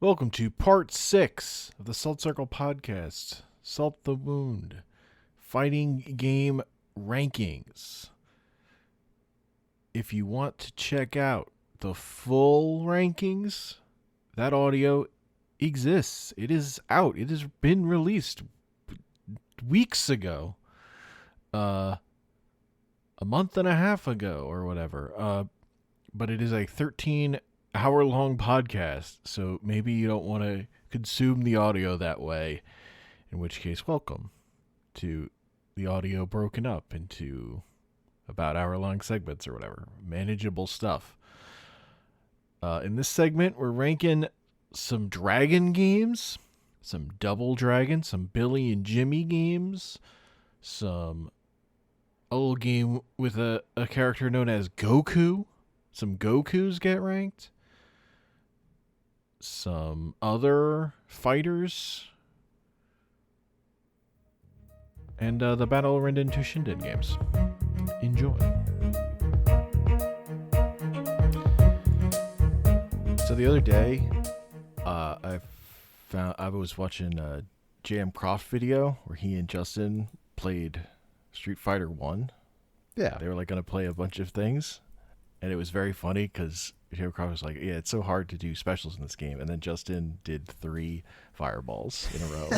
Welcome to part 6 of the Salt Circle podcast, Salt the Wound, fighting game rankings. If you want to check out the full rankings, that audio exists. It is out. It has been released weeks ago. A month and a half ago or whatever. But it is a 13-hour-long podcast, so maybe you don't want to consume the audio that way, in which case, welcome to the audio broken up into about hour-long segments or whatever. Manageable stuff. In this segment, we're ranking some dragon games, some Double Dragon, some Billy and Jimmy games, some little game with a character known as Goku. Some Gokus get ranked. Some other fighters. And the Battle of Rinden Toushinden games. Enjoy. So the other day, I was watching a JM Croft video where he and Justin played Street Fighter 1. Yeah. They were like going to play a bunch of things. And it was very funny because JM Croft was like, yeah, it's so hard to do specials in this game. And then Justin did 3 fireballs in a row.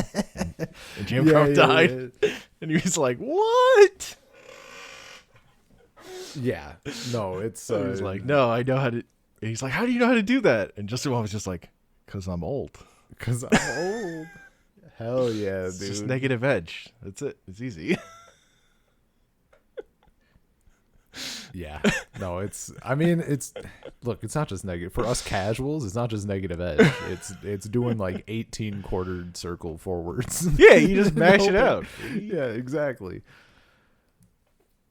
and JM Croft died. Yeah. And he was like, what? Yeah. No, it's... He was like, no, I know how to... And he's like, how do you know how to do that? And Justin was just like, because I'm old. Because I'm old. Hell yeah, it's dude. just negative edge. That's it. It's easy. Yeah. No, it's look, it's not just negative. For us casuals, it's not just negative edge. It's doing like 18 quartered circle forwards. Yeah, you just mash it out. Yeah, exactly.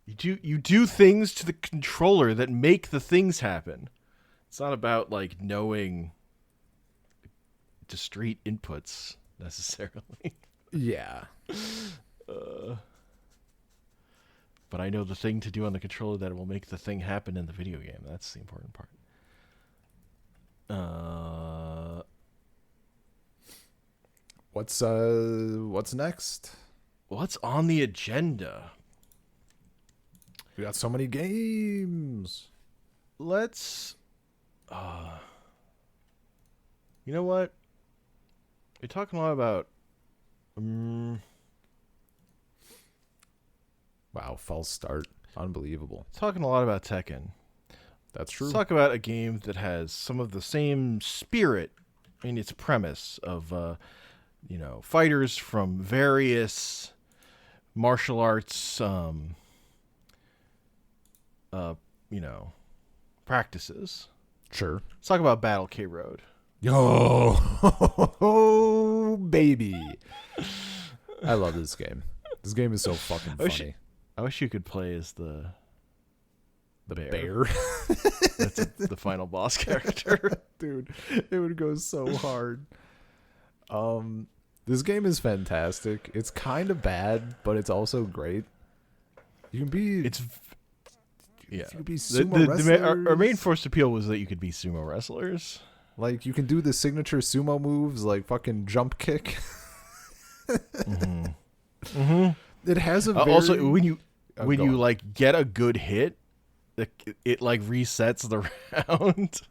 You do things to the controller that make the things happen. It's not about like knowing discrete inputs necessarily. Yeah. But I know the thing to do on the controller that will make the thing happen in the video game. That's the important part. What's next? What's on the agenda? We got so many games. Let's you know what? We're talking a lot about Wow, false start. Unbelievable. talking a lot about Tekken. That's true. Let's talk about a game that has some of the same spirit in its premise of, fighters from various martial arts, practices. Sure. Let's talk about Battle K Road. Yo, oh, baby. I love this game. This game is so fucking funny. I wish you could play as the bear. That's the final boss character. Dude, it would go so hard. This game is fantastic. It's kind of bad, but it's also great. You can be... You can be sumo wrestlers. Our main first appeal was that you could be sumo wrestlers. Like, you can do the signature sumo moves, like fucking jump kick. Mm-hmm. Mm-hmm. It has a very... Also, when you like get a good hit, it like resets the round.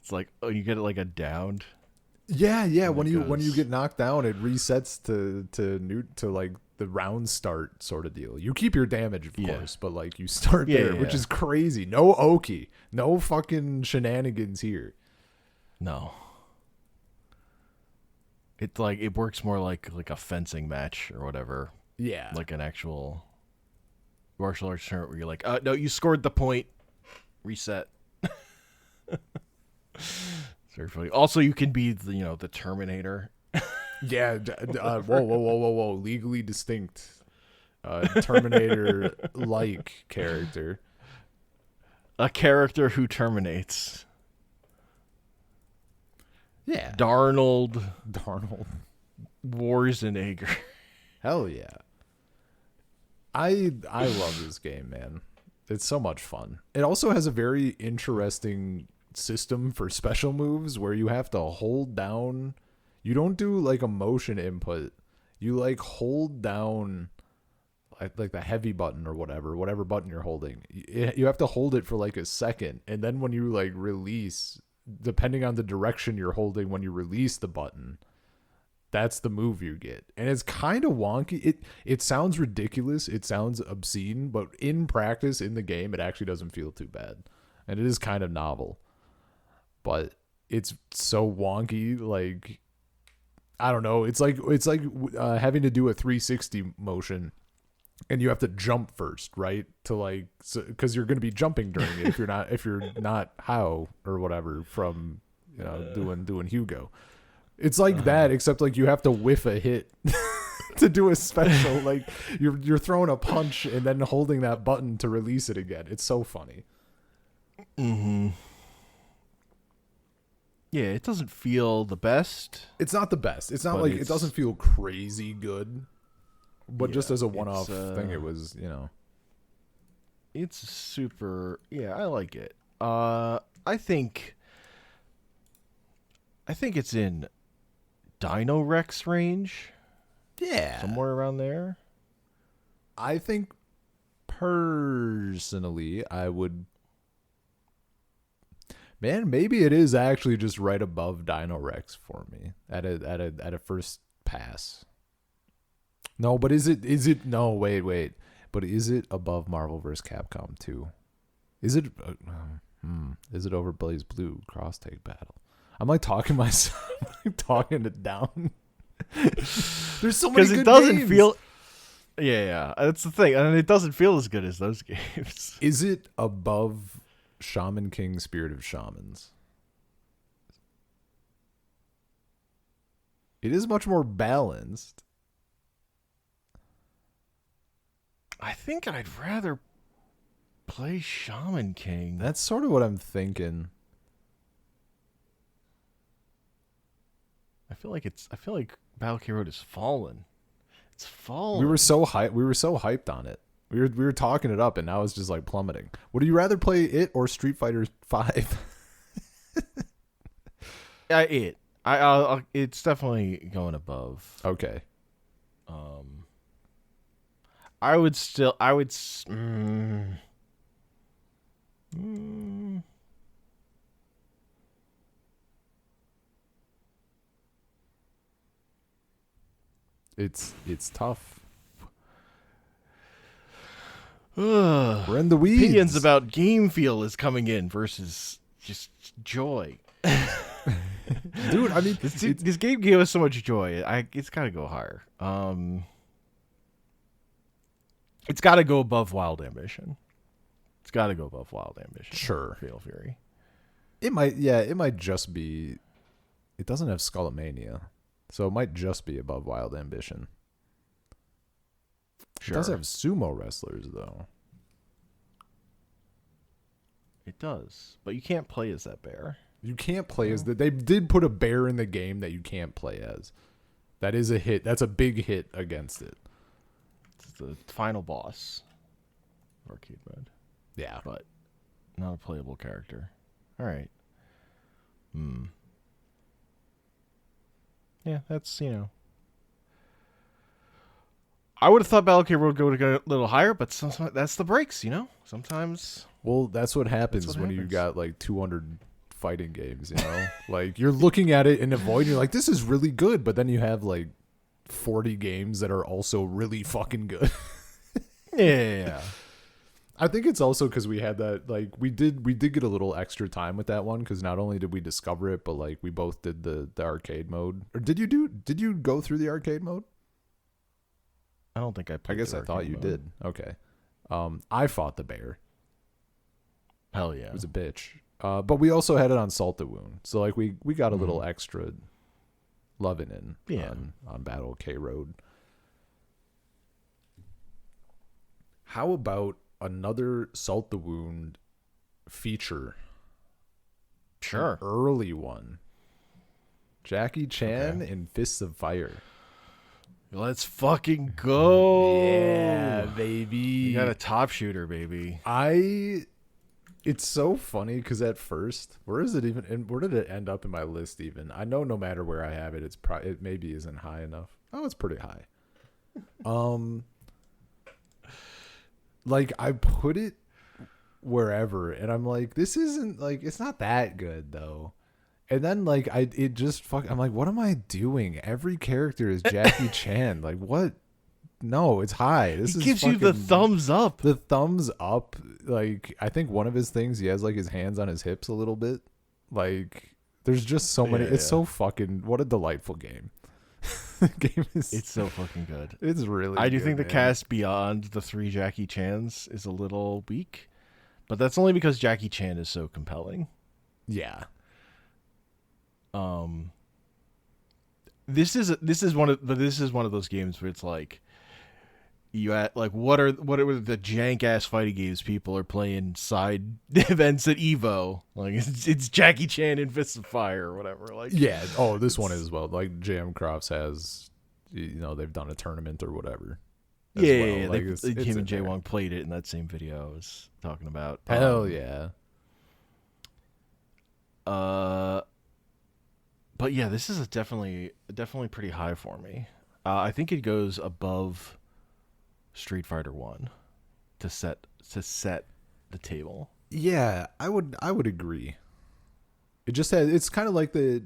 It's like, oh, you get it like a downed. Yeah. When you get knocked down, it resets to like the round start sort of deal. You keep your damage, of course, but like you start there, which is crazy. No Oki, no fucking shenanigans here. No. It works more like a fencing match or whatever. Yeah. Like an actual martial arts tournament where you're like, no, you scored the point. Reset. It's very funny. Also, you can be the Terminator. Yeah. Whoa. Legally distinct. Terminator-like character. A character who terminates. Yeah. Darnold. Schwarzenegger. Hell yeah. I love this game, man. It's so much fun. It also has a very interesting system for special moves where you have to hold down. You don't do like a motion input. You like hold down like the heavy button or whatever button you're holding. You have to hold it for like a second, and then when you like release, depending on the direction you're holding when you release the button, that's the move you get. And it's kind of wonky. It sounds ridiculous. It sounds obscene, but in practice in the game, it actually doesn't feel too bad. And it is kind of novel. But it's so wonky, like I don't know. It's like having to do a 360 motion, and you have to jump first, right? To like, because you're going to be jumping during it if you're not how or whatever from doing Hugo. It's like that, except like you have to whiff a hit to do a special. Like you're throwing a punch and then holding that button to release it again. It's so funny. Mm-hmm. Yeah, it doesn't feel the best. It's not the best. It's not like it doesn't feel crazy good. But just as a one-off thing, it was, It's super. Yeah, I like it. I think it's in Dino Rex range. Yeah, somewhere around there. I think personally, I would. Man, maybe it is actually just right above Dino Rex for me at a first pass. No, but is it? No, wait. But is it above Marvel vs. Capcom 2? Is it? Is it over Blaze Blue Cross Take Battle? I'm like talking myself, talking it down. There's so many good games. Because it doesn't feel. Yeah, that's the thing, and it doesn't feel as good as those games. Is it above Shaman King Spirit of Shamans? It is much more balanced. I think I'd rather play Shaman King. That's sort of what I'm thinking. I feel like Battle K Road has fallen. It's fallen. We were so hyped on it. We were talking it up, and now it's just like plummeting. Would you rather play it or Street Fighter 5? It. It's definitely going above. Okay. I would. It's tough. We're in the weeds. Opinions about game feel is coming in versus just joy. Dude, I mean, this game gave us so much joy. It's got to go higher. It's got to go above Wild Ambition. Sure. Fatal Fury. It might just be. It doesn't have Skullomania, so it might just be above Wild Ambition. Sure. It does have sumo wrestlers, though. It does, but you can't play as that bear. You can't play as that. They did put a bear in the game that you can't play as. That is a hit. That's a big hit against it. It's the final boss. Arcade mode. Yeah. But not a playable character. All right. Yeah, that's, I would have thought Battle K Road would go a little higher, but that's the breaks, Sometimes. Well, that's what happens when you got like 200 fighting games, Like you're looking at it and avoiding, you're like, this is really good, but then you have like 40 games that are also really fucking good. Yeah. I think it's also because we had that, like, we did get a little extra time with that one, because not only did we discover it, but like we both did the arcade mode. Or did you go through the arcade mode? I don't think I played. I guess I thought you did. Okay. I fought the bear. Hell yeah. It was a bitch. But we also had it on Salt the Wound. So like we got a little extra loving in on Battle K Road. How about another Salt the Wound feature? Sure. An early one. Jackie Chan in Fists of Fire. Let's fucking go. Yeah, baby. You got a top shooter, baby. I It's so funny because at first, where is it even? And where did it end up in my list? Even I know no matter where I have it, it maybe isn't high enough. Oh, it's pretty high. Like I put it wherever, and I'm like, this isn't like it's not that good though. And then like I'm like, what am I doing? Every character is Jackie Chan. Like what? No, it's high. This is gives you the thumbs up. The thumbs up. Like I think one of his things, he has like his hands on his hips a little bit. Like there's just so many. It's so fucking. What a delightful game. The game is. It's so fucking good. It's really. I do think the cast beyond the 3 Jackie Chans is a little weak, but that's only because Jackie Chan is so compelling. Yeah. This is one of those games where it's like you at like what are the jank ass fighting games people are playing side events at Evo, like it's Jackie Chan and Fists of Fire or whatever, like this one is, well, like JM Crofts has, they've done a tournament or whatever like him and Jay Wong played it in that same video I was talking about. Hell yeah. But yeah, this is definitely pretty high for me. I think it goes above Street Fighter 1 to set the table. Yeah, I would agree. It's kind of like I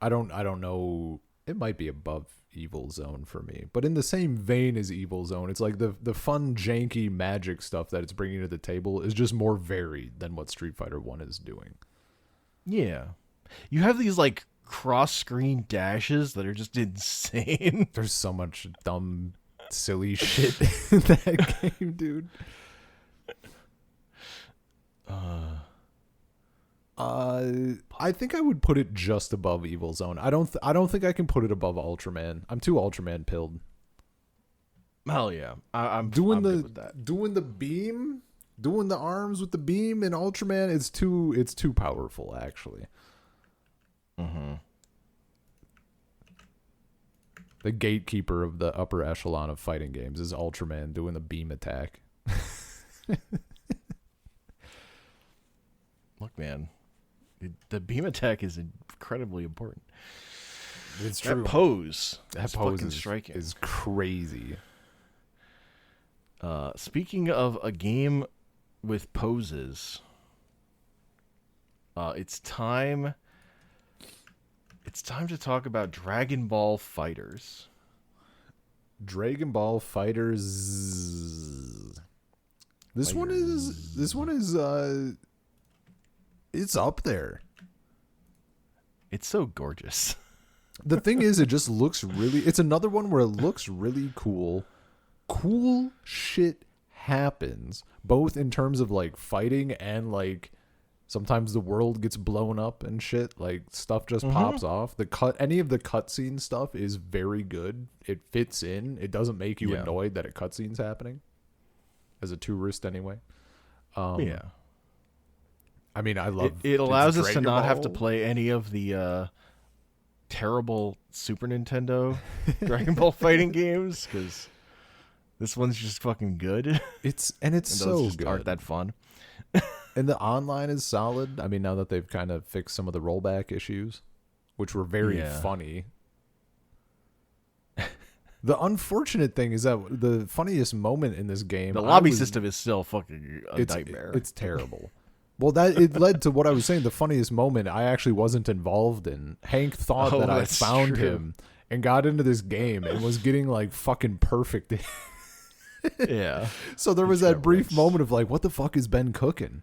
don't know, it might be above Evil Zone for me, but in the same vein as Evil Zone, it's like the fun janky magic stuff that it's bringing to the table is just more varied than what Street Fighter 1 is doing. Yeah. You have these like cross-screen dashes that are just insane. There's so much dumb, silly shit in that game, dude. I think I would put it just above Evil Zone. I don't think I can put it above Ultraman. I'm too Ultraman pilled. Hell yeah. I'm doing good with that. Doing the beam, doing the arms with the beam in Ultraman, it's too powerful actually. Mm-hmm. The gatekeeper of the upper echelon of fighting games is Ultraman doing the beam attack. Look, man, the beam attack is incredibly important. It's true. That pose is striking. Is crazy. Speaking of a game with poses, it's time to talk about Dragon Ball FighterZ. Dragon Ball FighterZ. This one is it's up there. It's so gorgeous. The thing is, it just looks it's another one where it looks really cool. Cool shit happens, both in terms of like fighting and like sometimes the world gets blown up and shit. Like stuff just pops off. Any of the cutscene stuff is very good. It fits in. It doesn't make you annoyed that a cutscene's happening. As a tourist, anyway. Yeah. I mean, I love it. Allows us to not Ball. have to play any of the terrible Super Nintendo Dragon Ball fighting games, because this one's just fucking good. It's so good. Aren't that fun? And the online is solid. I mean, now that they've kind of fixed some of the rollback issues, which were very funny. The unfortunate thing is that the funniest moment in this game, the lobby system is still fucking a nightmare. It's terrible. Well, it led to what I was saying. The funniest moment I actually wasn't involved in. Hank thought that I found him and got into this game and was getting like fucking perfect. Yeah. So there was that brief moment of like, what the fuck is Ben cooking?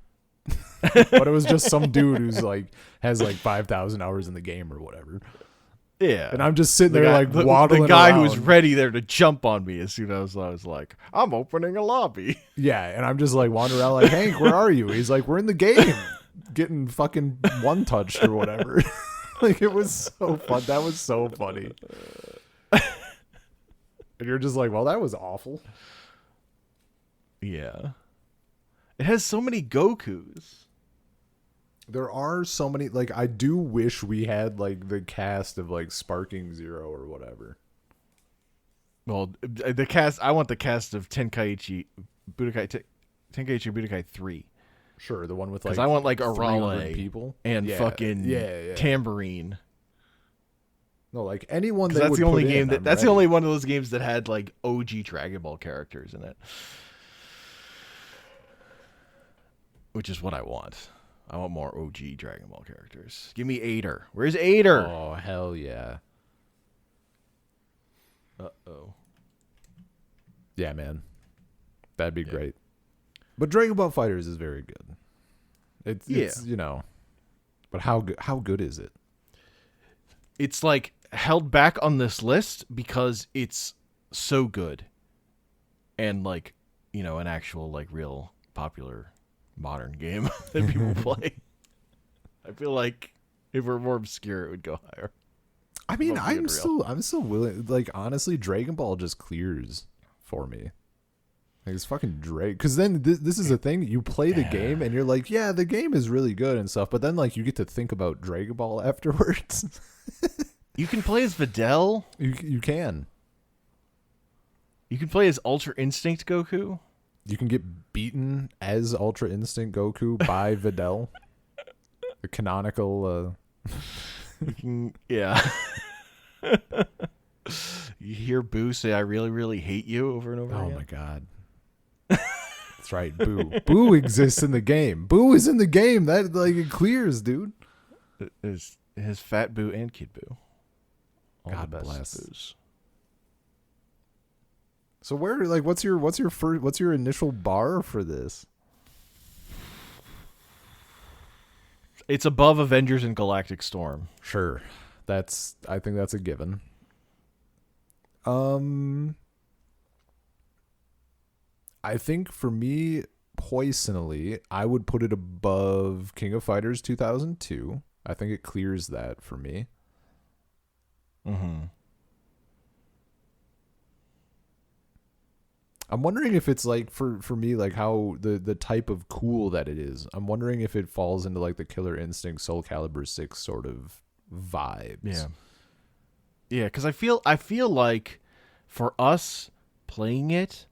But it was just some dude who's like has like 5,000 hours in the game or whatever. Yeah. And I'm just sitting there like waddling the guy around. who was ready there to jump on me as soon as I was like, I'm opening a lobby. Yeah, and I'm just like wandering around like, Hank, where are you? He's like, we're in the game. Getting fucking one-touched or whatever. Like, it was so fun. That was so funny. And you're just like, well, that was awful. Yeah. It has so many Gokus. There are so many, like, I do wish we had, like, the cast of, like, Sparking Zero or whatever. Well, I want the cast of Tenkaichi Budokai 3. Sure, the one with because I want like a 300 raleigh people and fucking tambourine. No, like anyone. That's the only game that's the only one of those games that had like OG Dragon Ball characters in it, which is what I want. I want more OG Dragon Ball characters. Give me Aider. Where's Aider? Oh hell yeah! Uh-oh. Yeah, man, that'd be great. But Dragon Ball FighterZ is very good. It's you know, but how good is it? It's like held back on this list because it's so good, and like, you know, an actual like real popular modern game that people play. I feel like if we're more obscure, it would go higher. I mean, I'm still willing. Like honestly, Dragon Ball just clears for me. Like it's fucking Drake. Because then this is the thing. You play the game and you're like, yeah, the game is really good and stuff. But then like you get to think about Dragon Ball afterwards. You can play as Videl. You can. You can play as Ultra Instinct Goku. You can get beaten as Ultra Instinct Goku by Videl. The canonical. You can, yeah. You hear Boo say, "I really, really hate you" over and over again. Oh my god. That's right, Boo. Boo exists in the game. Boo is in the game. That like it clears, dude. His Fat Boo and Kid Boo. All God the best bless. Boos. So where like what's your initial bar for this? It's above Avengers and Galactic Storm. Sure. I think that's a given. I think for me, personally, I would put it above King of Fighters 2002. I think it clears that for me. Mm-hmm. I'm wondering if it's like for me, like how the type of cool that it is. I'm wondering if it falls into like the Killer Instinct Soul Calibur 6 sort of vibes. Yeah. Yeah, because I feel like for us playing it,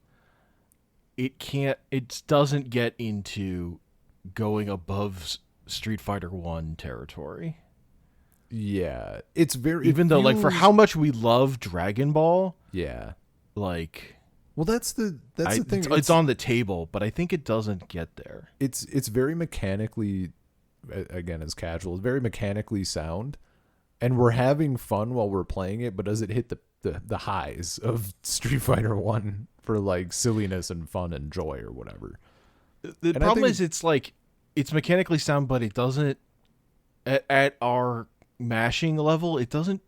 it doesn't get into going above Street Fighter 1 territory. Yeah. It's very even though like for how much we love Dragon Ball, yeah. Like well that's the thing. It's on the table, but I think it doesn't get there. It's very mechanically, again, as casual, very mechanically sound. And we're having fun while we're playing it, but does it hit the highs of Street Fighter 1 for like silliness and fun and joy or whatever? The problem is it's like it's mechanically sound, but it doesn't at our mashing level, it doesn't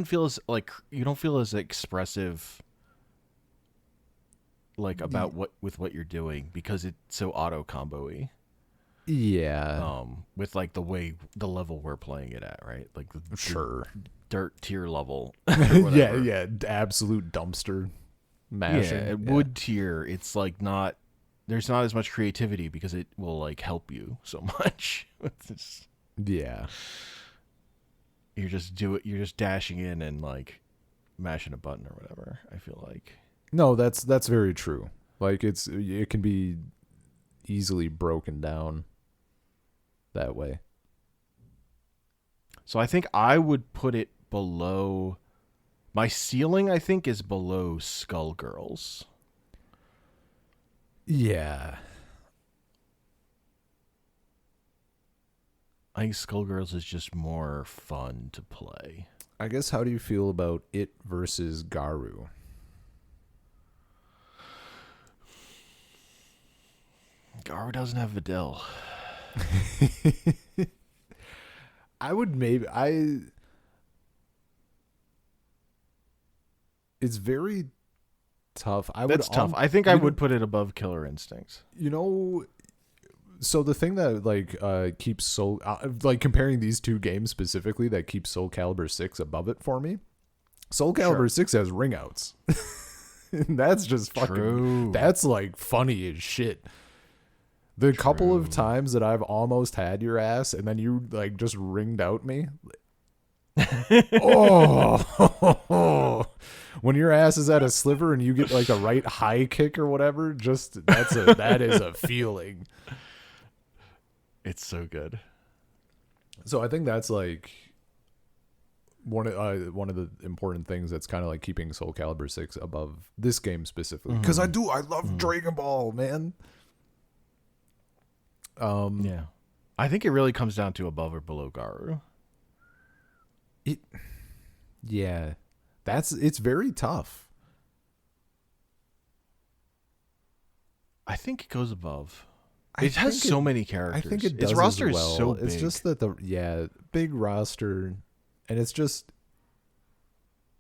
feel as like you don't feel as expressive like about what you're doing because it's so auto combo-y. Yeah. With like the level we're playing it at, right? Like the dirt tier level. yeah, absolute dumpster mashing. Yeah, wood tier, it's like there's not as much creativity because it will like help you so much. Yeah. You're just dashing in and like mashing a button or whatever, I feel like. No, that's very true. Like it can be easily broken down that way. So I think I would put it below my ceiling, I think, is below Skullgirls. Yeah. I think Skullgirls is just more fun to play. I guess how do you feel about it versus Garu? Garu doesn't have Videl. I would maybe it's very tough. That's tough. I think I would put it above Killer Instinct. You know, so the thing that like keeps Soul like comparing these two games specifically that keeps Soul Calibur 6 above it for me. Soul Calibur 6 has ring outs. That's just fucking True. That's like funny as shit. The couple of times that I've almost had your ass and then you like just ringed out me. Oh, when your ass is at a sliver and you get like a right high kick or whatever, just that is a feeling. It's so good. So I think that's like one of the important things that's kind of like keeping Soul Calibur 6 above this game specifically. Because I love Dragon Ball, man. Yeah. I think it really comes down to above or below Garu. Yeah. It's very tough. I think it goes above. It has so many characters. I think it does. Its roster is so big. It's just that big roster, and it's just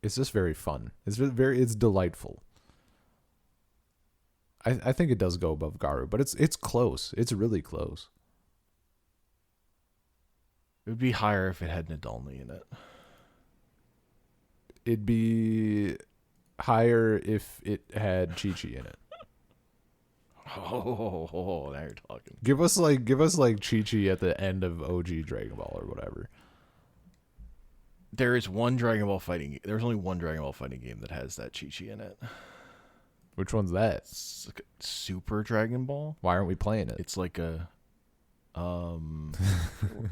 very fun. It's delightful. I think it does go above Garu, but it's close. It's really close. It would be higher if it had Nadolny in it. It'd be higher if it had Chi-Chi in it. Oh, now you're talking. Give us like Chi-Chi at the end of OG Dragon Ball or whatever. There's only one Dragon Ball fighting game that has that Chi-Chi in it. Which one's that? It's like Super Dragon Ball. Why aren't we playing it? It's like a I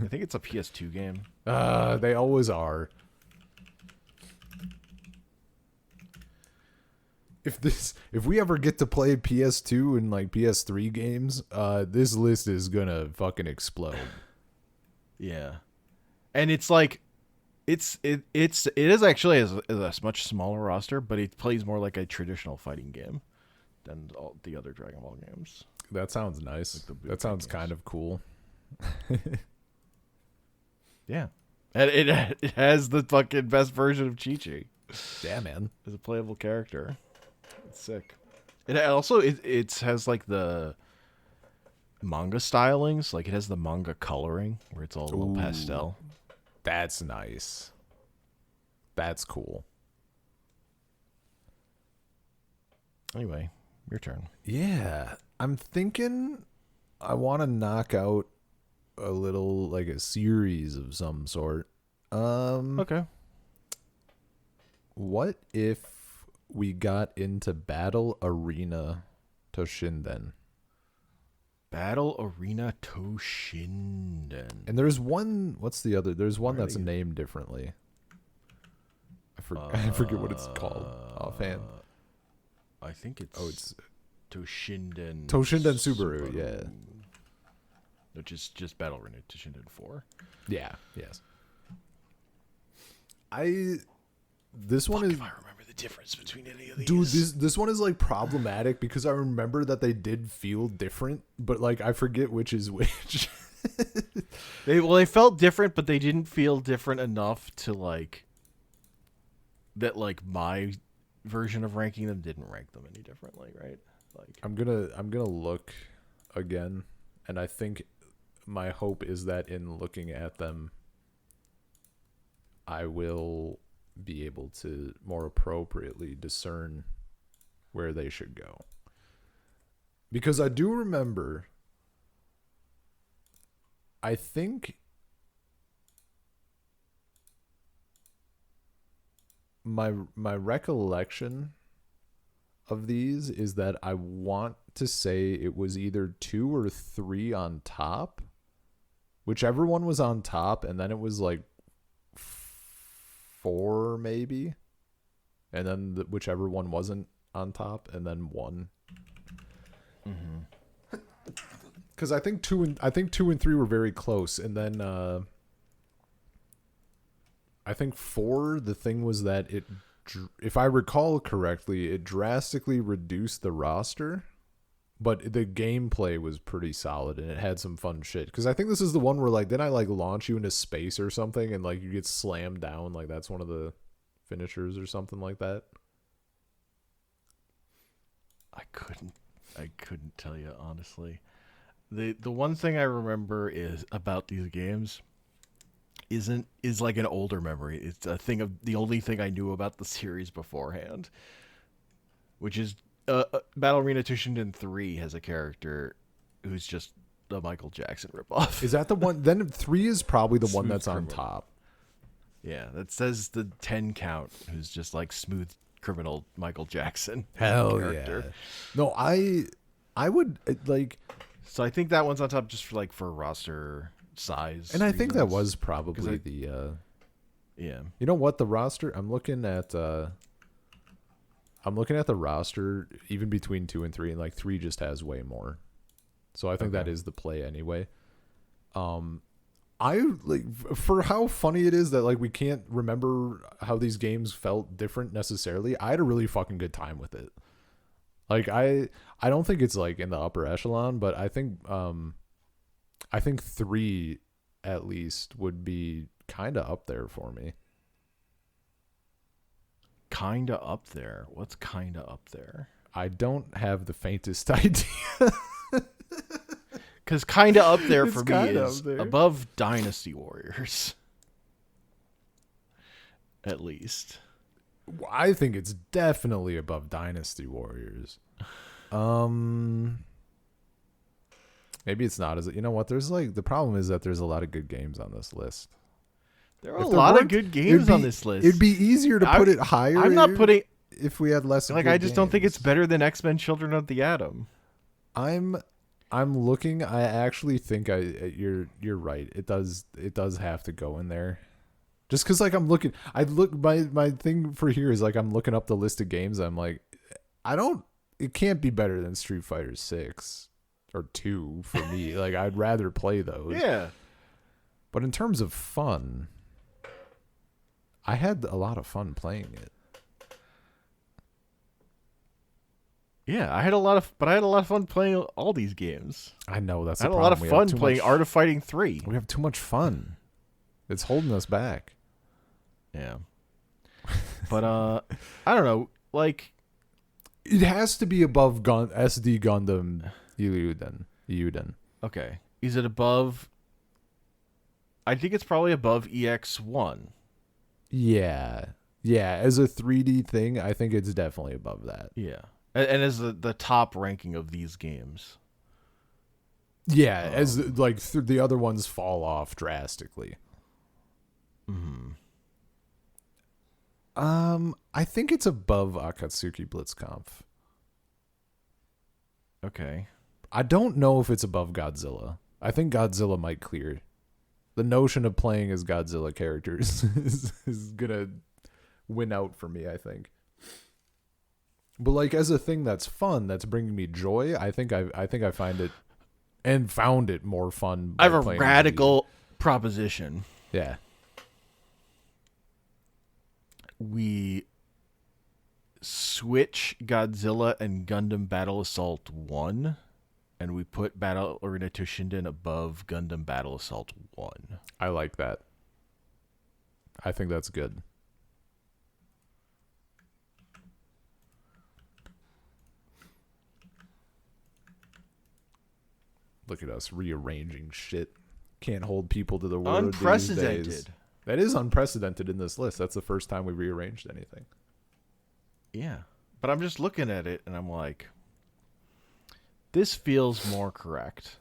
think it's a PS2 game. They always are. If we ever get to play PS2 and like PS3 games, this list is gonna fucking explode. Yeah, and it's like it is actually a much smaller roster, but it plays more like a traditional fighting game than all the other Dragon Ball games. That sounds nice. Like that sounds kind of cool. Yeah, and it has the fucking best version of Chi-Chi. Yeah, man, as a playable character. It's sick. It also it has like the manga stylings, like it has the manga coloring where it's all a little pastel. That's nice. That's cool. Anyway, your turn. Yeah, I'm thinking I want to knock out a little like a series of some sort. Okay. What if we got into Battle Arena Toshinden? Battle Arena Toshinden. And there's one, what's the other? There's one that's named differently. I forget what it's called offhand. I think it's Toushinden Subaru, yeah. Which is just Battle Arena Toshinden 4. Yeah, yes. This one is. If I remember the difference between any of these. Dude, this one is like problematic because I remember that they did feel different, but like I forget which is which. They felt different, but they didn't feel different enough to like that. Like my version of ranking them didn't rank them any differently, right? Like I'm gonna look again, and I think my hope is that in looking at them, I will be able to more appropriately discern where they should go. Because I do remember, I think my recollection of these is that I want to say it was either 2 or 3 on top, whichever one was on top, and then it was like 4 maybe, and then whichever one wasn't on top, and then 1. Because I think 2 and 3 were very close, and then I think 4. The thing was that it, if I recall correctly, it drastically reduced the roster, but the gameplay was pretty solid and it had some fun shit. Because I think this is the one where like then I like launch you into space or something and like you get slammed down, like that's one of the finishers or something like that. I couldn't tell you honestly. The one thing I remember is about these games is like an older memory. It's a thing of the only thing I knew about the series beforehand, which is Battle Arena Toushinden 3 has a character who's just the Michael Jackson ripoff. Is that the one? Then 3 is probably the one that's on top. Yeah, that says the 10 count, who's just like smooth criminal Michael Jackson. Hell character. Yeah. No, I would like So I think that one's on top just for roster size. And I think that was probably yeah. You know what, the roster, I'm looking at the roster even between 2 and 3, and like 3 just has way more. So I think that is the play anyway. I like, for how funny it is that like we can't remember how these games felt different necessarily. I had a really fucking good time with it. Like I don't think it's like in the upper echelon, but I think 3 at least would be kind of up there for me. Kind of up there. What's kind of up there? I don't have the faintest idea. Because kind of up there for me is above Dynasty Warriors. At least. I think it's definitely above Dynasty Warriors. Maybe it's not. You know what? There's like, the problem is that there's a lot of good games on this list. There are a lot of good games on this list. It'd be easier to put it higher. I'm not putting... If we had less like, I just don't think it's better than X-Men Children of the Atom. I'm looking. I actually think you're right. It does have to go in there. Just because like I'm looking, my thing for here is like I'm looking up the list of games. I'm like, it can't be better than Street Fighter 6 or 2 for me. Like I'd rather play those. Yeah. But in terms of fun, I had a lot of fun playing it. Yeah, I had a lot of fun playing all these games. I know that's. I had a lot of fun playing Art of Fighting 3. We have too much fun. It's holding us back. Yeah. But I don't know. Like, it has to be above SD Gundam Yuden. Okay. Is it above? I think it's probably above EX1. Yeah. Yeah, as a 3D thing, I think it's definitely above that. Yeah. And as the top ranking of these games. Yeah, as like the other ones fall off drastically. Mm-hmm. I think it's above Akatsuki Blitzkampf. Okay. I don't know if it's above Godzilla. I think Godzilla might clear. The notion of playing as Godzilla characters is gonna win out for me, I think. But like as a thing that's fun, that's bringing me joy, I think I find it and found it more fun. I have a radical proposition. Yeah. We switch Godzilla and Gundam Battle Assault 1, and we put Battle Arena Toshinden above Gundam Battle Assault 1. I like that. I think that's good. Look at us rearranging shit. Can't hold people to the word. Unprecedented. These days. That is unprecedented in this list. That's the first time we rearranged anything. Yeah. But I'm just looking at it and I'm like, this feels more correct.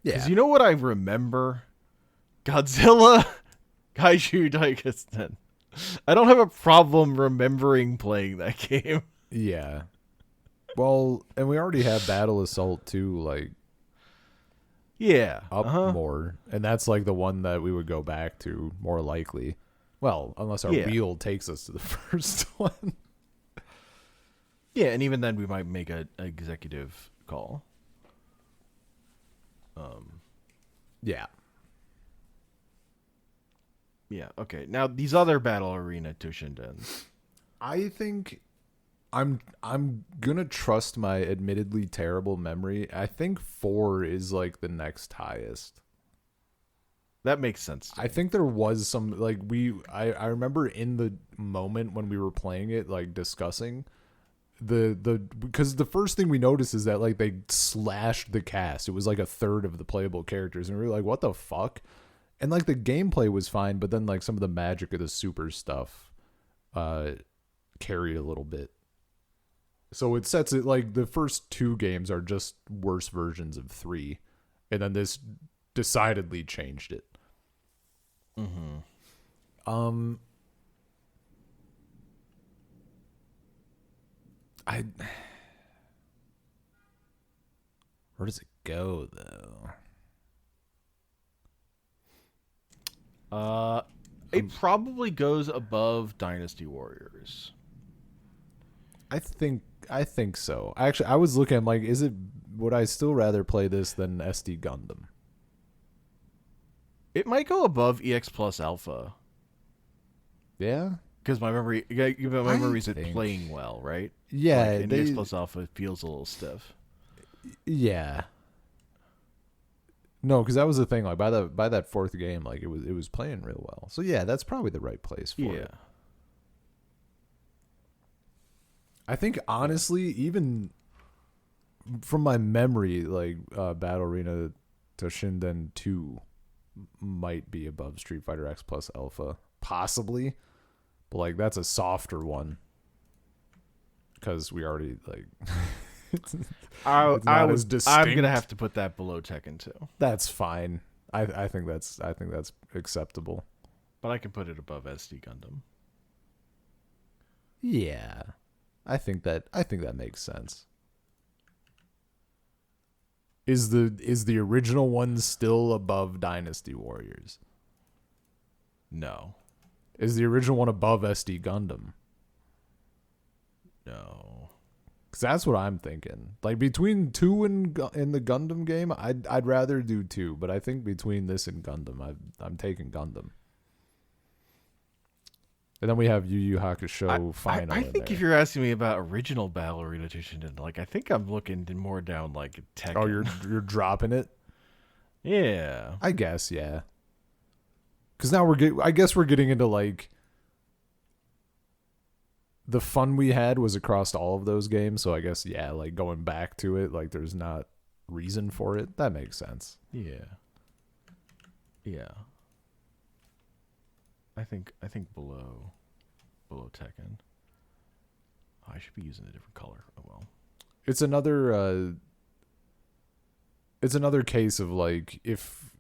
Yeah. Because you know what I remember? Godzilla Kaiju Daikatsunen. I don't have a problem remembering playing that game. Yeah. Well, and we already have Battle Assault 2, like, yeah, up more, and that's like the one that we would go back to more likely. Well, unless our wheel takes us to the first one. Yeah, and even then we might make an executive call. Yeah. Yeah, okay. Now these other Battle Arena Toshindens. I think I'm gonna trust my admittedly terrible memory. I think 4 is like the next highest. That makes sense. I think there was some like I remember in the moment when we were playing it, like discussing because the first thing we noticed is that like they slashed the cast. It was like a third of the playable characters, and we were like, what the fuck? And like the gameplay was fine, but then like some of the magic of the super stuff carried a little bit. So it sets it like the first 2 games are just worse versions of 3. And then this decidedly changed it. Mm-hmm. Where does it go though? It probably goes above Dynasty Warriors. I think so. Actually, I was looking, like, would I still rather play this than SD Gundam? It might go above EX Plus Alpha. Yeah? Because my memory's playing well, right? Yeah. Like, EX Plus Alpha feels a little stiff. Yeah. No, because that was the thing. Like, by that fourth game, like, it was playing real well. So yeah, that's probably the right place for it. I think honestly, even from my memory, like Battle Arena Toshinden 2 might be above Street Fighter X Plus Alpha, possibly, but like that's a softer one because we already like. it's not as distinct. I'm gonna have to put that below Tekken 2. That's fine. I think that's acceptable. But I can put it above SD Gundam. Yeah. I think that makes sense. Is the original one still above Dynasty Warriors? No. Is the original one above SD Gundam? No. Cause that's what I'm thinking. Like between 2 and in the Gundam game, I'd rather do 2, but I think between this and Gundam, I'm taking Gundam. And then we have Yu Yu Hakusho final. I think if you're asking me about original Battle Arena Toshinden, like I think I'm looking more down like Tekken. Oh, you're dropping it? Yeah. I guess, yeah. Because now I guess we're getting into like the fun we had was across all of those games. So I guess, yeah, like going back to it, like there's not reason for it. That makes sense. Yeah. Yeah. I think below Tekken. Oh, I should be using a different color. Oh well. It's another case of like if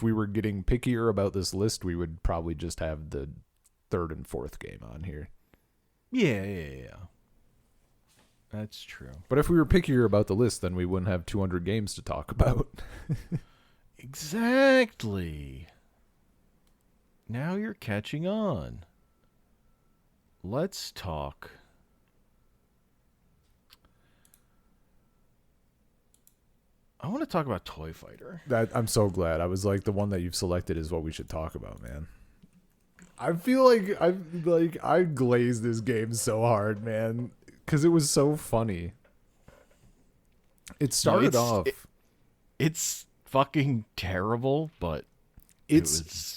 we were getting pickier about this list, we would probably just have the third and fourth game on here. Yeah. That's true. But if we were pickier about the list, then we wouldn't have 200 games to talk about. Exactly. Now you're catching on. Let's talk. I want to talk about Toy Fighter. I'm so glad. I was like, the one that you've selected is what we should talk about, man. I feel like I glazed this game so hard, man, because it was so funny. It started off. It's fucking terrible, but it's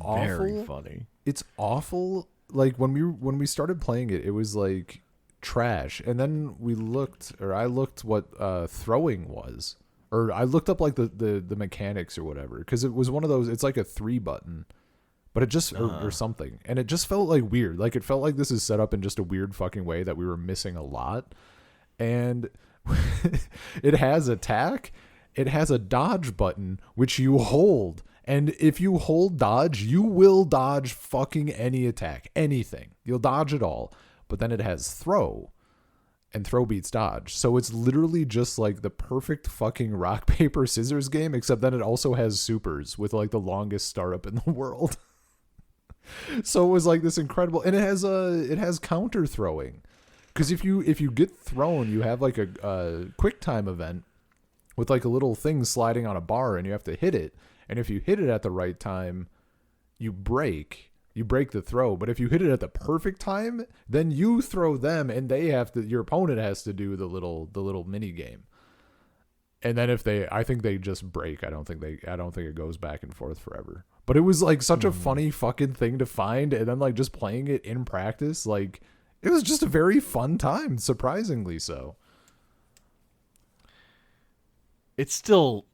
awful. Very funny. It's awful. Like when we started playing it, it was like trash, and then I looked what throwing was, or I looked up like the mechanics or whatever, because it was one of those. It's like a 3 button. But it just, or something. And it just felt like weird. Like it felt like this is set up in just a weird fucking way that we were missing a lot. And it has attack. It has a dodge button, which you hold. And if you hold dodge, you will dodge fucking any attack. Anything. You'll dodge it all. But then it has throw. And throw beats dodge. So it's literally just like the perfect fucking rock, paper, scissors game. Except then it also has supers with like the longest startup in the world. So it was like this incredible, and it has counter throwing, because if you get thrown, you have like a quick time event with like a little thing sliding on a bar, and you have to hit it, and if you hit it at the right time, you break the throw. But if you hit it at the perfect time, then you throw them, and your opponent has to do the little mini game. And then I think they just break. I don't think it goes back and forth forever. But it was like such a funny fucking thing to find, and then like just playing it in practice, like it was just a very fun time, surprisingly so. It's still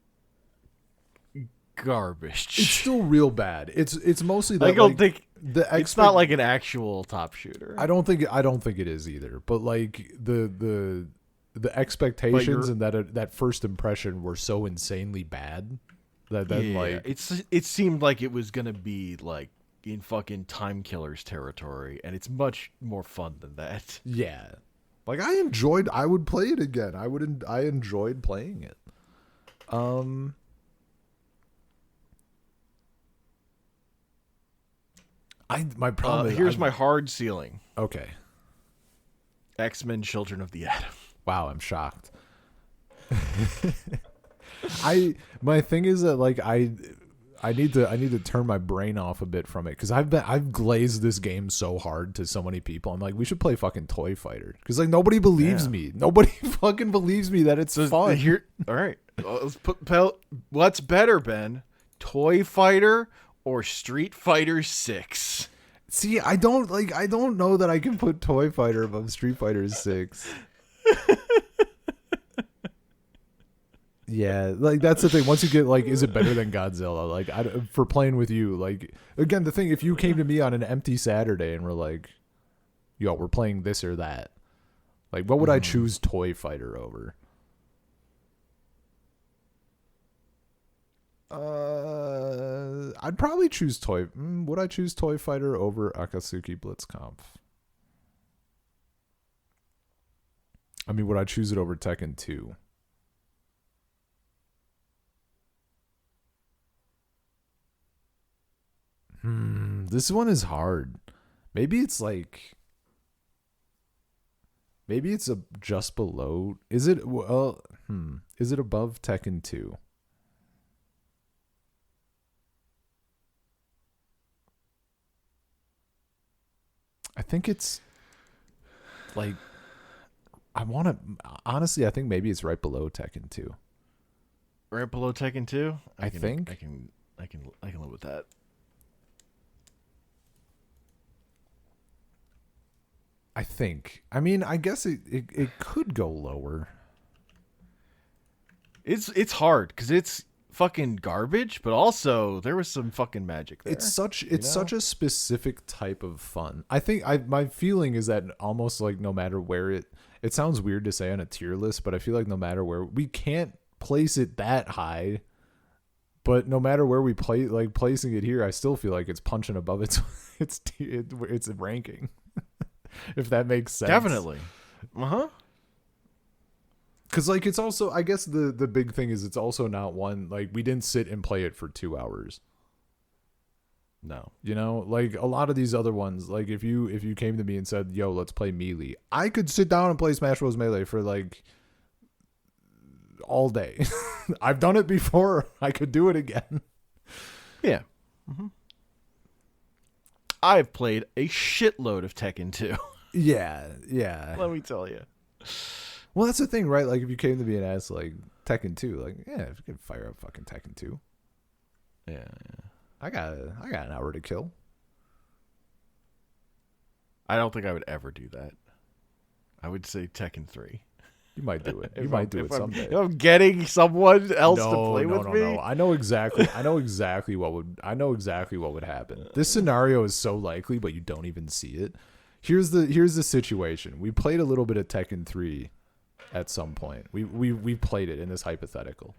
garbage. It's still real bad. It's mostly that, I don't think it's not like an actual top shooter. I don't think it is either. But like the expectations and that first impression were so insanely bad that then like it seemed like it was gonna be like in fucking Time Killers territory, and it's much more fun than that. Yeah, like I would play it again. I enjoyed playing it. My problem is here's my hard ceiling. Okay. X-Men: Children of the Atom. Wow, I'm shocked. My thing is that like I need to turn my brain off a bit from it because I've glazed this game so hard to so many people. I'm like, we should play fucking Toy Fighter because like nobody believes me. Nobody fucking believes me that it's fun. Here, all right, let's what's better, Ben? Toy Fighter or Street Fighter 6? See, I don't know that I can put Toy Fighter above Street Fighter 6. Yeah, like that's the thing. Once you get like, is it better than Godzilla? Like, for playing with you, like again, the thing. If you came to me on an empty Saturday and were like, "Yo, we're playing this or that," like, what would I choose Toy Fighter over? I'd probably choose would I choose Toy Fighter over Akatsuki Blitzkampf? I mean, would I choose it over Tekken 2? This one is hard. Maybe it's just below. Is it is it above Tekken 2? I think it's like honestly, I think maybe it's right below Tekken 2. Right below Tekken 2? I think I can live with that. I think. I mean, I guess it could go lower. It's hard because it's fucking garbage, but also there was some fucking magic there. It's such a specific type of fun. I think my feeling is that almost like no matter where it sounds weird to say on a tier list, but I feel like no matter where we can't place it that high, but no matter where we play, like placing it here, I still feel like it's punching above its ranking. If that makes sense. Definitely. Because like it's also, I guess the big thing is it's also not one, like we didn't sit and play it for 2 hours. No. You know, like a lot of these other ones, like if you came to me and said, yo, let's play Melee, I could sit down and play Smash Bros. Melee for like all day. I've done it before. I could do it again. Yeah. I've played a shitload of Tekken 2. Yeah. Let me tell you. Well, that's the thing, right? Like, if you came to me and asked, like, Tekken 2, like, yeah, if you can fire up fucking Tekken 2. Yeah. I got an hour to kill. I don't think I would ever do that. I would say Tekken 3. You might do it. You might do it someday. If I'm getting someone else to play with me. No. I know exactly what would happen. This scenario is so likely, but you don't even see it. Here's the situation. We played a little bit of Tekken 3 at some point. We played it in this hypothetical.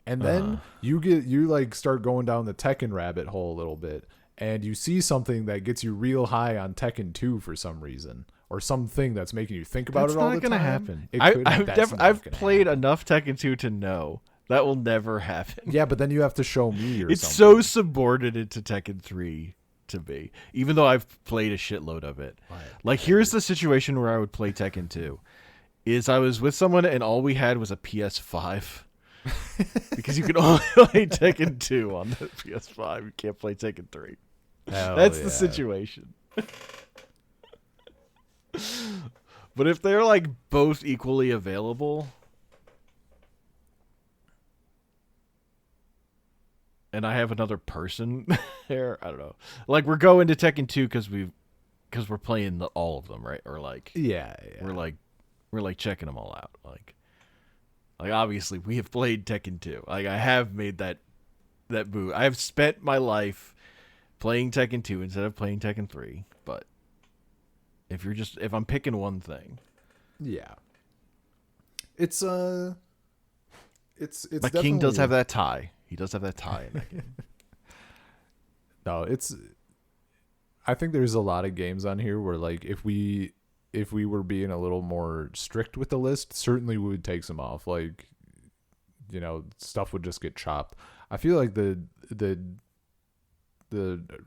And then you like start going down the Tekken rabbit hole a little bit, and you see something that gets you real high on Tekken 2 for some reason, or something that's making you think about it all the time. That's not going to happen. I've played enough Tekken 2 to know that will never happen. Yeah, but then you have to show me or it's something. so subordinate to Tekken 3 to me, even though I've played a shitload of it. Right. Like, here's the situation where I would play Tekken 2. Is I was with someone and all we had was a PS5. Because you can only play Tekken 2 on the PS5. You can't play Tekken 3. That's the situation. But if they're like both equally available, and I have another person there, I don't know. Like, we're going to Tekken 2 because we're playing all of them, right? Or like, yeah. We're like checking them all out. Like obviously we have played Tekken 2. Like, I have made that move. I have spent my life playing Tekken 2 instead of playing Tekken 3. But if I'm picking one thing, yeah, it's but King does have that tie. He does have that tie in that game. No, I think there's a lot of games on here where, like, if we were being a little more strict with the list, certainly we would take some off. Like, stuff would just get chopped. I feel like the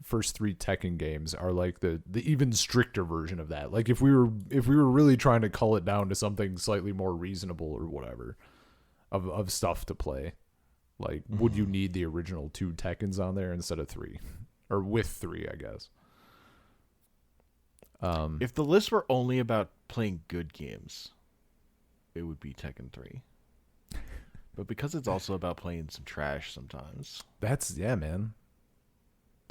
first 3 Tekken games are like the even stricter version of that. Like if we were really trying to cull it down to something slightly more reasonable or whatever of stuff to play, like would you need the original 2 Tekkens on there instead of 3, or with 3, I guess. If the list were only about playing good games, it would be Tekken 3. But because it's also about playing some trash sometimes. Man.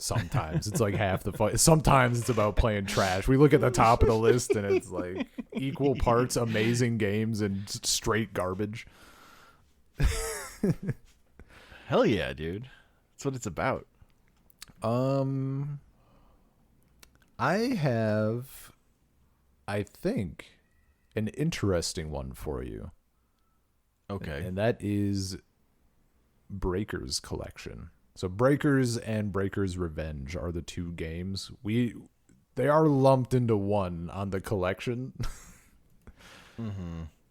Sometimes it's like half the fight. Sometimes it's about playing trash. We look at the top of the list and it's like equal parts amazing games and straight garbage. Hell yeah, dude. That's what it's about. I have, I think, an interesting one for you. Okay. And that is Breakers Collection. So Breakers and Breakers Revenge are the 2 games. They are lumped into one on the collection.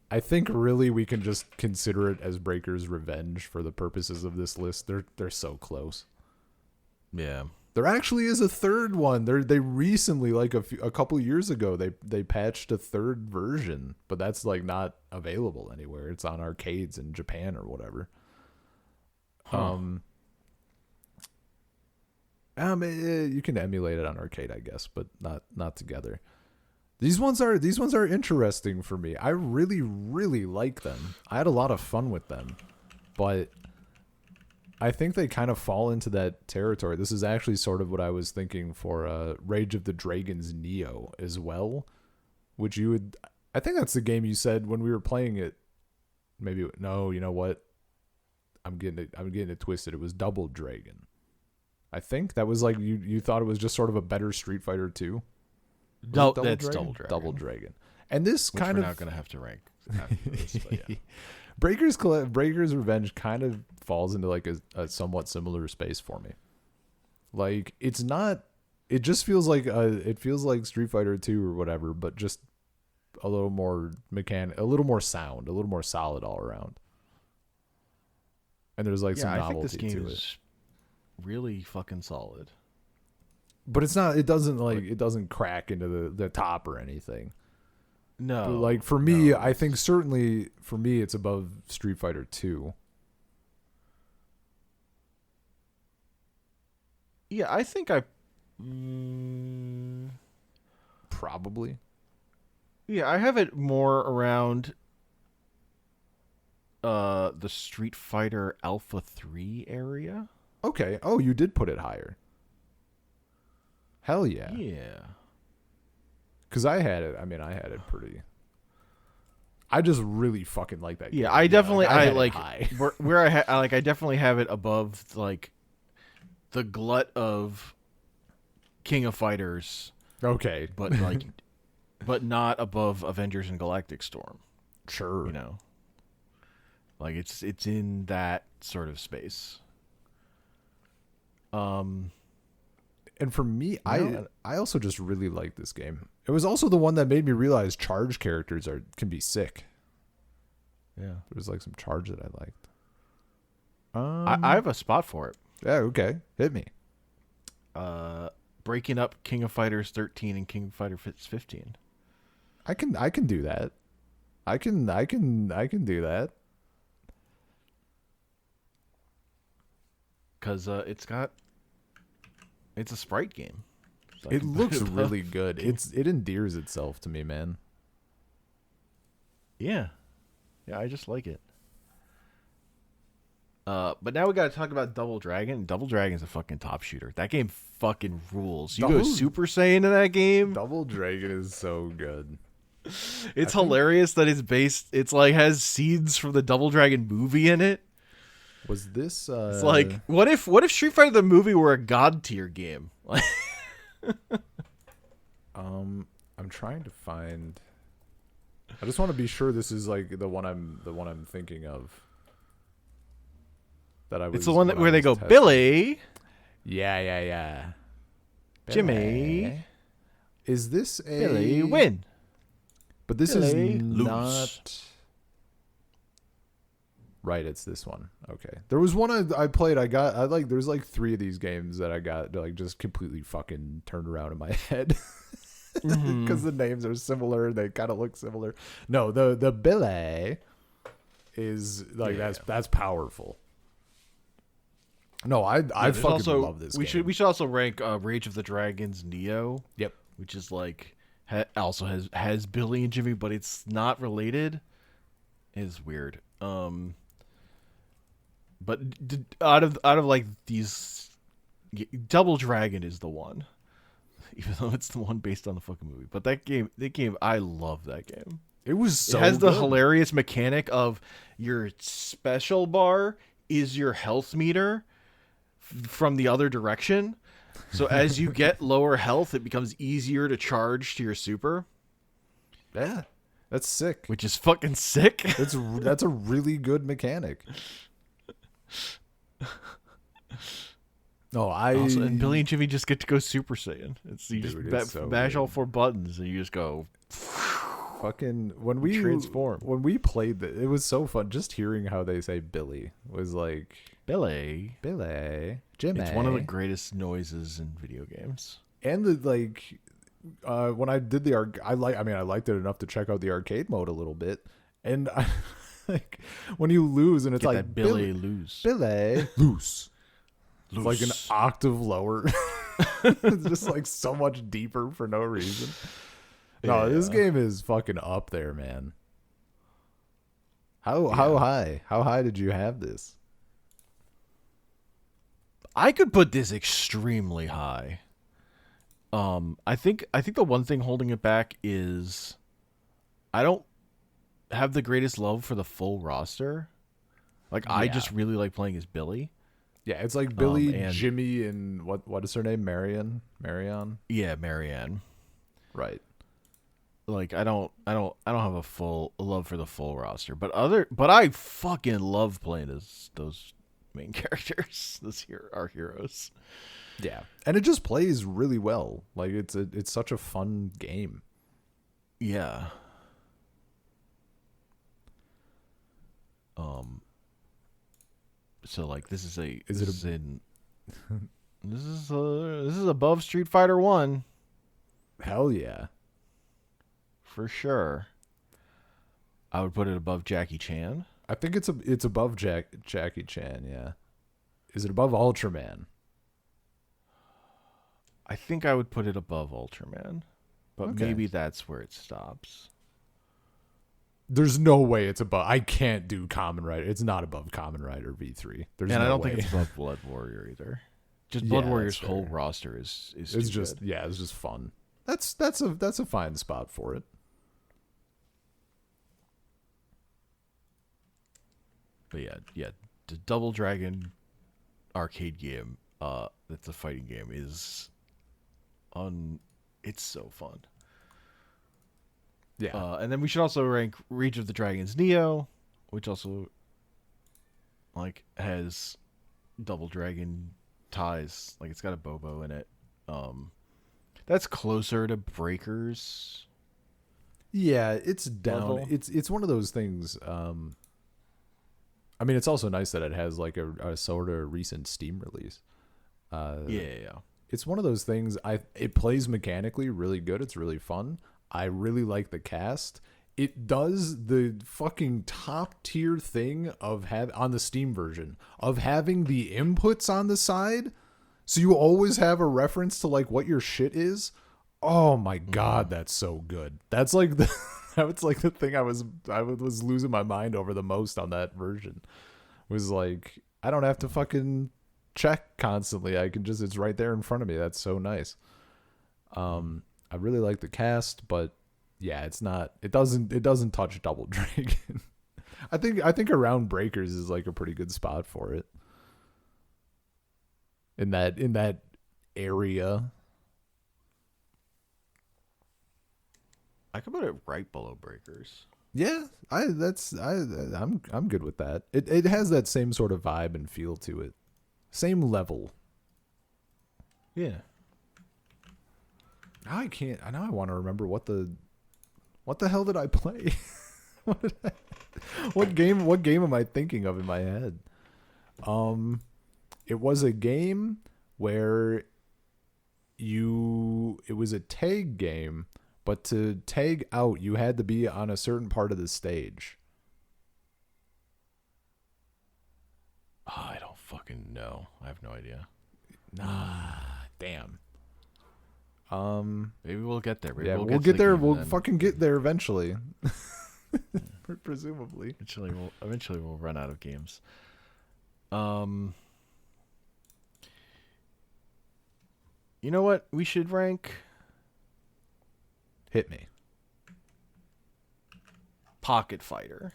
I think really we can just consider it as Breakers Revenge for the purposes of this list. They're so close. Yeah. There actually is a third one. They recently, like a couple years ago, they patched a 3rd version, but that's like not available anywhere. It's on arcades in Japan or whatever. You can emulate it on arcade, I guess, but not together. These ones are interesting for me. I really, really like them. I had a lot of fun with them, but I think they kind of fall into that territory. This is actually sort of what I was thinking for Rage of the Dragons Neo as well, which I think that's the game you said when we were playing it. Maybe no, you know what? I'm getting it twisted. It was Double Dragon. I think that was like you thought it was just sort of a better Street Fighter 2. No, that's Double Dragon. Double Dragon. And this which kind of we're not going to have to rank after this, but yeah. Breakers Revenge kind of falls into like a somewhat similar space for me. Like it's not. It just feels like Street Fighter 2 or whatever, but just a little more a little more sound, a little more solid all around. And there's like some novelty I think this game to it. Is really fucking solid. But it's not. It doesn't crack into the top or anything. No. But like for me, I think certainly for me it's above Street Fighter 2. Yeah, I think I probably. Yeah, I have it more around the Street Fighter Alpha 3 area. Okay. Oh, you did put it higher. Hell yeah. Yeah. Because I had it pretty. I just really fucking like that game. Yeah, I definitely I like high. where I definitely have it above like the glut of King of Fighters. Okay. But not above Avengers and Galactic Storm. Sure. You know. Like it's in that sort of space. And for me, I also just really like this game. It was also the one that made me realize charge characters can be sick. Yeah, there was like some charge that I liked. I have a spot for it. Yeah, okay, hit me. Breaking up King of Fighters 13 and King of Fighters 15. I can do that. I can do that. Because it's a sprite game. So it looks really good. It endears itself to me, man. Yeah, I just like it. But now we got to talk about Double Dragon. Double Dragon's a fucking top shooter. That game fucking rules. You go Super Saiyan in that game. Double Dragon is so good. It's hilarious that it's like has scenes from the Double Dragon movie in it. Was this it's like what if Street Fighter the movie were a god tier game? I'm trying to find. I just want to be sure this is like the one I'm thinking of. It's the one where they go testing. Billy. Yeah. Jimmy. Billy. Is this a Billy win? But this Billy is not Right, it's this one. Okay. There was one I played. There's like 3 of these games that I got like just completely fucking turned around in my head. Because the names are similar. They kind of look similar. No, the Billy is like that's powerful. No, I fucking love this game. We should also rank Rage of the Dragons Neo. Yep. Which is like also has Billy and Jimmy, but it's not related. It's weird. But out of like these, Double Dragon is the one, even though it's the one based on the fucking movie. But that game, I love that game. It was so It has good. the hilarious mechanic of your special bar is your health meter from the other direction. So as you get lower health, it becomes easier to charge to your super. Yeah, that's sick. Which is fucking sick. That's a really good mechanic. No, and Billy and Jimmy just get to go Super Saiyan. It's mash all 4 buttons and you just go fucking when we transform. When we played that, it was so fun. Just hearing how they say Billy was like Billy, Jimmy. It's one of the greatest noises in video games. And when I did I liked it enough to check out the arcade mode a little bit. And like when you lose and it's Get like that Billy lose. Billy loose. It's like an octave lower. It's just like so much deeper for no reason. No, this game is fucking up there, man. How high? How high did you have this? I could put this extremely high. I think the one thing holding it back is I don't have the greatest love for the full roster. Like I just really like playing as Billy. Yeah, it's like Billy, and Jimmy, and what is her name? Marion? Yeah, Marianne. Right. Like I don't have a full love for the full roster, but I fucking love playing as those main characters. Our heroes. Yeah, and it just plays really well. Like it's such a fun game. Yeah. So like this is above Street Fighter 1. Hell yeah. For sure. I would put it above Jackie Chan. I think it's above Jackie Chan, yeah. Is it above Ultraman? I think I would put it above Ultraman. But maybe that's where it stops. There's no way it's above. I can't do Kamen Rider. It's not above Kamen Rider V3. And I don't think it's above Blood Warrior either. Just Blood Warrior's whole roster is it's just good. It's just fun. That's a fine spot for it. But yeah, the Double Dragon arcade game, that's a fighting game, it's so fun. Yeah. And then we should also rank Rage of the Dragons Neo, which also like has Double Dragon ties. Like it's got a Bobo in it. That's closer to Breakers. Yeah, it's down. Level. It's one of those things. I mean, it's also nice that it has like a sort of recent Steam release. Yeah. It's one of those things. It plays mechanically really good. It's really fun. I really like the cast. It does the fucking top tier thing of on the Steam version of having the inputs on the side, so you always have a reference to like what your shit is. Oh my god, that's so good. That's like that's like the thing I was losing my mind over the most on that version. Was like I don't have to fucking check constantly. I can just it's right there in front of me. That's so nice. I really like the cast, but yeah, it's not. It doesn't touch Double Dragon. I think around Breakers is like a pretty good spot for it. In that area, I could put it right below Breakers. Yeah, I'm good with that. It has that same sort of vibe and feel to it, same level. Yeah. Now I want to remember what the hell did I play? What game am I thinking of in my head? It was a game where it was a tag game, but to tag out you had to be on a certain part of the stage. Oh, I don't fucking know. I have no idea. Nah, damn. Maybe we'll get there. Maybe we'll get there. We'll fucking get there eventually. Yeah. Presumably. Eventually we'll run out of games. You know what we should rank? Hit me. Pocket Fighter.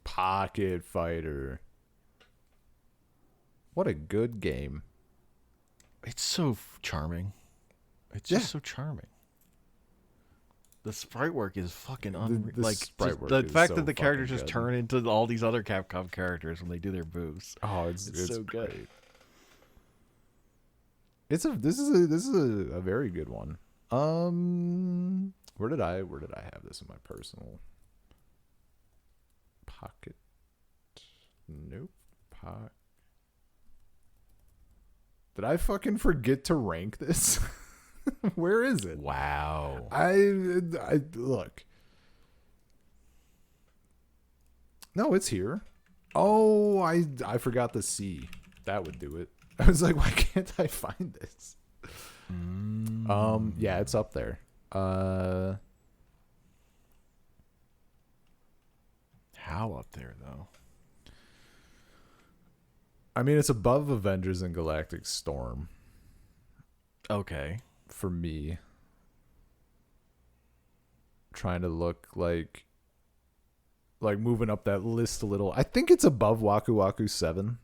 Pocket Fighter. What a good game. It's so charming. It's just so charming. The sprite work is fucking unreal. The fact that the characters just turn into all these other Capcom characters when they do their moves. Oh, it's so good. Great. This is a very good one. Where did I have this in my personal pocket? Nope. Did I fucking forget to rank this? Where is it? Wow. I look. No, it's here. Oh, I forgot the C. That would do it. I was like, why can't I find this? Yeah, it's up there. How up there though? I mean, it's above Avengers and Galactic Storm. Okay. For me. Trying to look like moving up that list a little. I think it's above Waku Waku 7.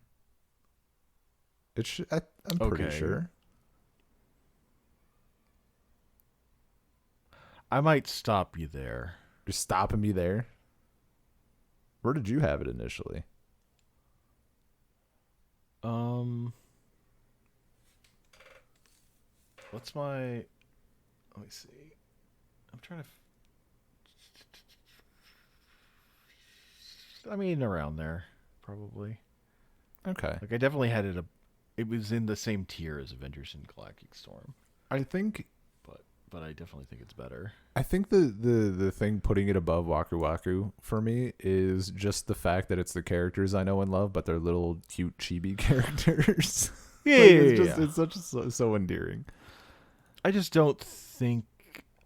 I'm pretty sure. I might stop you there. You're stopping me there? Where did you have it initially? What's my... Let me see. I'm trying to... I mean, around there, probably. Okay. Like, I definitely had it... It was in the same tier as Avengers and Galactic Storm. I think... But I definitely think it's better. I think the thing putting it above Waku Waku for me is just the fact that it's the characters I know and love, but they're little cute chibi characters. Yeah, it's such so endearing. I just don't think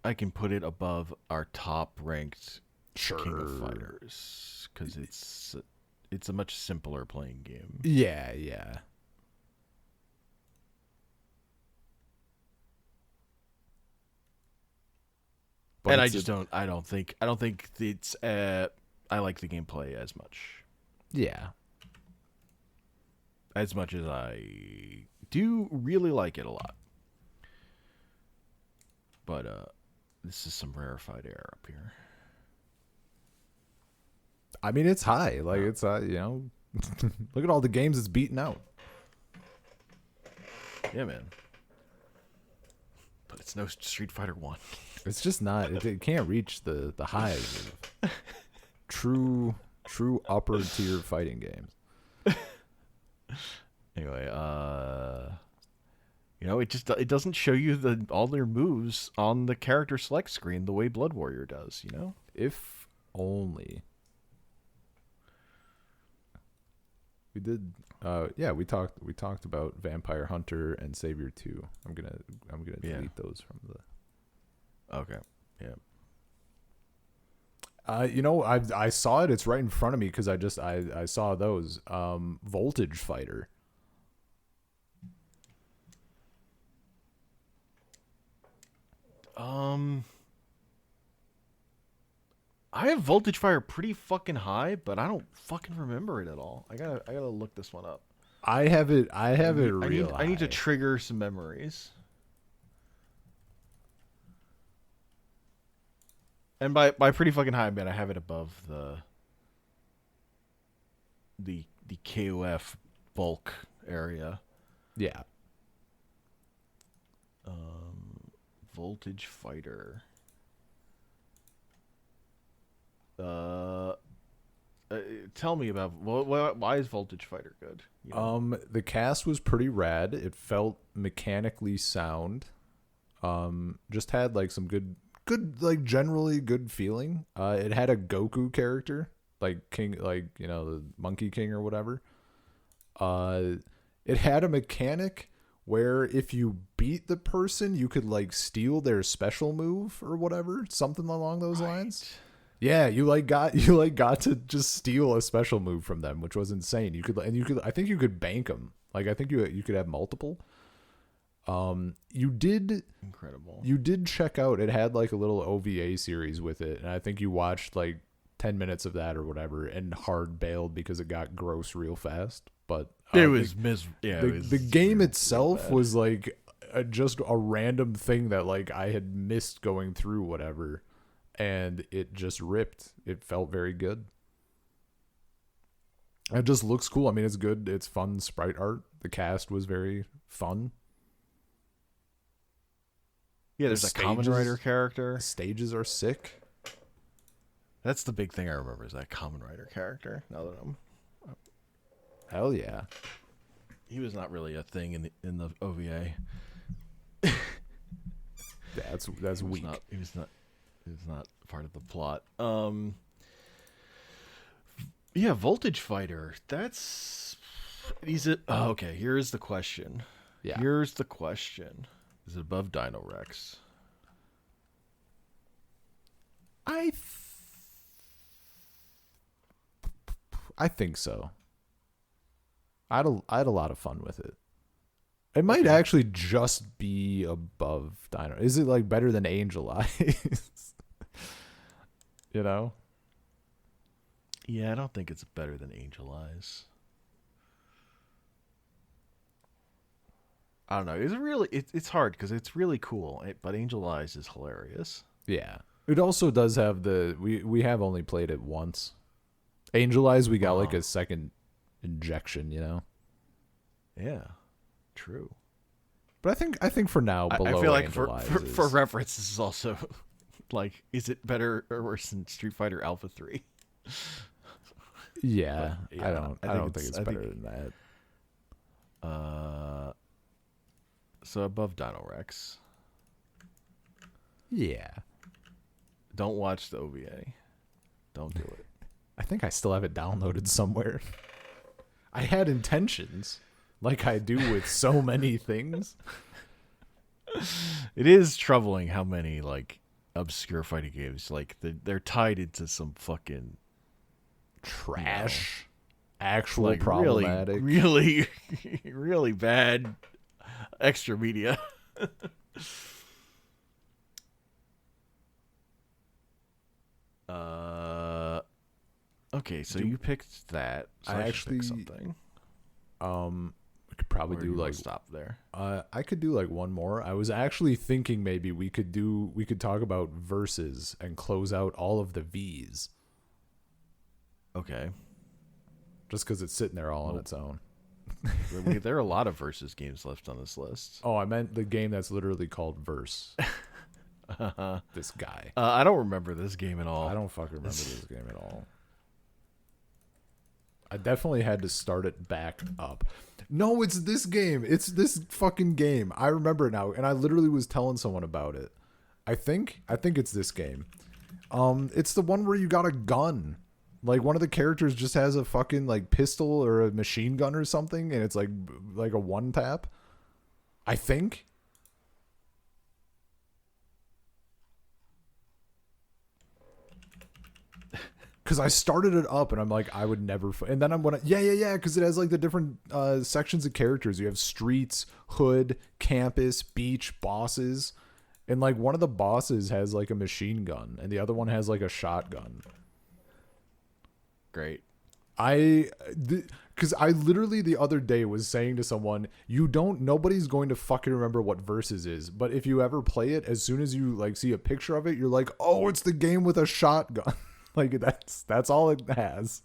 I can put it above our top ranked King of Fighters because it's a much simpler playing game. Yeah, yeah. But and I don't think it's I like the gameplay as much. Yeah. As much as I do really like it a lot. But this is some rarefied air up here. I mean, it's high. Like it's look at all the games it's beaten out. Yeah, man. But it's no Street Fighter 1. It's just not. It can't reach the highs of true upper tier fighting games. Anyway, it doesn't show you all their moves on the character select screen the way Blood Warrior does. If only. We did. We talked about Vampire Hunter and Savior 2. I'm gonna delete those from the. Okay. Yeah. I saw it. It's right in front of me because I saw those. Voltage Fighter. I have Voltage Fire pretty fucking high, but I don't fucking remember it at all. I gotta look this one up. I have it real high. I need to trigger some memories. And by pretty fucking high, man, I have it above the KOF bulk area. Yeah. Voltage Fighter. tell me about why is Voltage Fighter good? You know? The cast was pretty rad. It felt mechanically sound. Just had like some good like generally good feeling. It had a Goku character, like King, like the Monkey King or whatever. It had a mechanic where if you beat the person, you could like steal their special move or whatever, something along those lines. Yeah, you got to just steal a special move from them, which was insane. You could I think you could bank them. Like I think you could have multiple. You did incredible. You did check out. It had like a little OVA series with it, and I think you watched like 10 minutes of that or whatever, and hard bailed because it got gross real fast. But it was the game itself was like just a random thing that like I had missed going through whatever, and it just ripped. It felt very good. It just looks cool. I mean, it's good. It's fun sprite art. The cast was very fun. Yeah, there's a Kamen Rider character. Stages are sick. That's the big thing I remember is that Kamen Rider character. Now that I'm, hell yeah, he was not really a thing in the OVA. That's weak. He was not part of the plot. Yeah, Voltage Fighter. Okay, here's the question. Yeah. Here's the question. Is it above Dino Rex? I think so. I had a lot of fun with it. It might actually just be above Dino. Is it like better than Angel Eyes? You know? Yeah, I don't think it's better than Angel Eyes. I don't know. It's hard because it's really cool, but Angel Eyes is hilarious. Yeah. It also does have we have only played it once. Angel Eyes, we got like a second injection, Yeah, true. But I think for now, below I feel like Angel Eyes for reference, this is also like, is it better or worse than Street Fighter Alpha 3? Yeah, I don't think it's better than that. So above Dino Rex. Yeah. Don't watch the OVA. Don't do it. I think I still have it downloaded somewhere. I had intentions, like I do with so many things. It is troubling how many like obscure fighting games like they're tied into some fucking trash, actual like problematic, really, really bad extra media. Okay, so you picked that. So I actually pick something. We could probably do like stop there. I could do like one more. I was actually thinking maybe we could talk about verses and close out all of the V's. Okay. Just because it's sitting there all on its own. There are a lot of versus games left on this list. Oh, I meant the game that's literally called Verse. This guy. I don't remember this game at all. I don't fucking remember this game at all. I definitely had to start it back up. No, it's this game. It's this fucking game. I remember it now, and I literally was telling someone about it. I think it's this game. It's the one where you got a gun. Like one of the characters just has a fucking like pistol or a machine gun or something, and it's like a one tap. I think. Because I started it up and I'm like, I would never. And then I'm going to, yeah. Because it has like the different sections of characters. You have streets, hood, campus, beach, bosses. And like one of the bosses has like a machine gun and the other one has like a shotgun. Great. Because I literally the other day was saying to someone, nobody's going to fucking remember what Versus is. But if you ever play it, as soon as you like see a picture of it, you're like, oh, it's the game with a shotgun. Like that's all it has.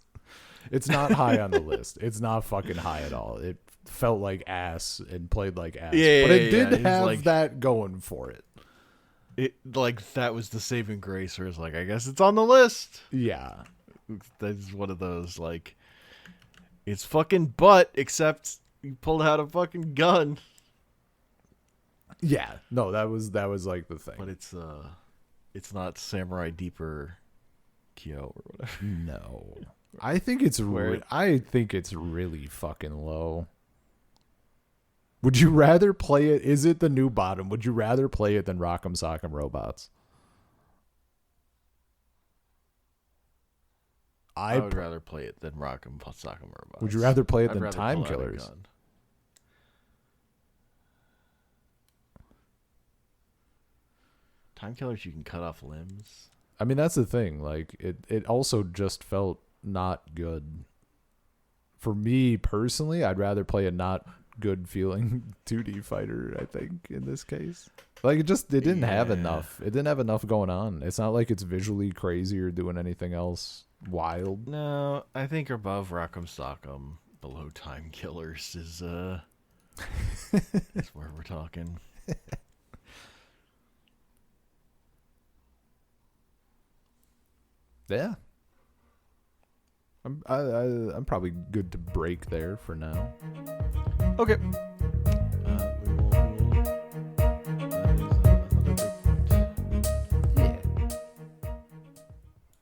It's not high on the list. It's not fucking high at all. It felt like ass and played like ass. Yeah, but it did yeah. have like, that going for it. It like that was the saving grace where it's like, I guess it's on the list. Yeah. That's one of those, like, it's fucking butt, except you pulled out a fucking gun. Yeah, no, that was like the thing. But it's not Samurai Deeper Kyo or whatever. No, I think it's really fucking low. Would you rather play it? Is it the new bottom? Would you rather play it than Rock'em Sock'em Robots? I would rather play it than Rock'em Sock'em Robots. Would you rather play it than Time Killers? Time Killers, you can cut off limbs. I mean, that's the thing. Like, it also just felt not good. For me personally, I'd rather play a not good feeling 2D fighter, I think, in this case. Like, it didn't have enough. It didn't have enough going on. It's not like it's visually crazy or doing anything else wild. No, I think above Rock'em Sock'em, below Time Killers is where we're talking. Yeah. I'm probably good to break there for now. Okay.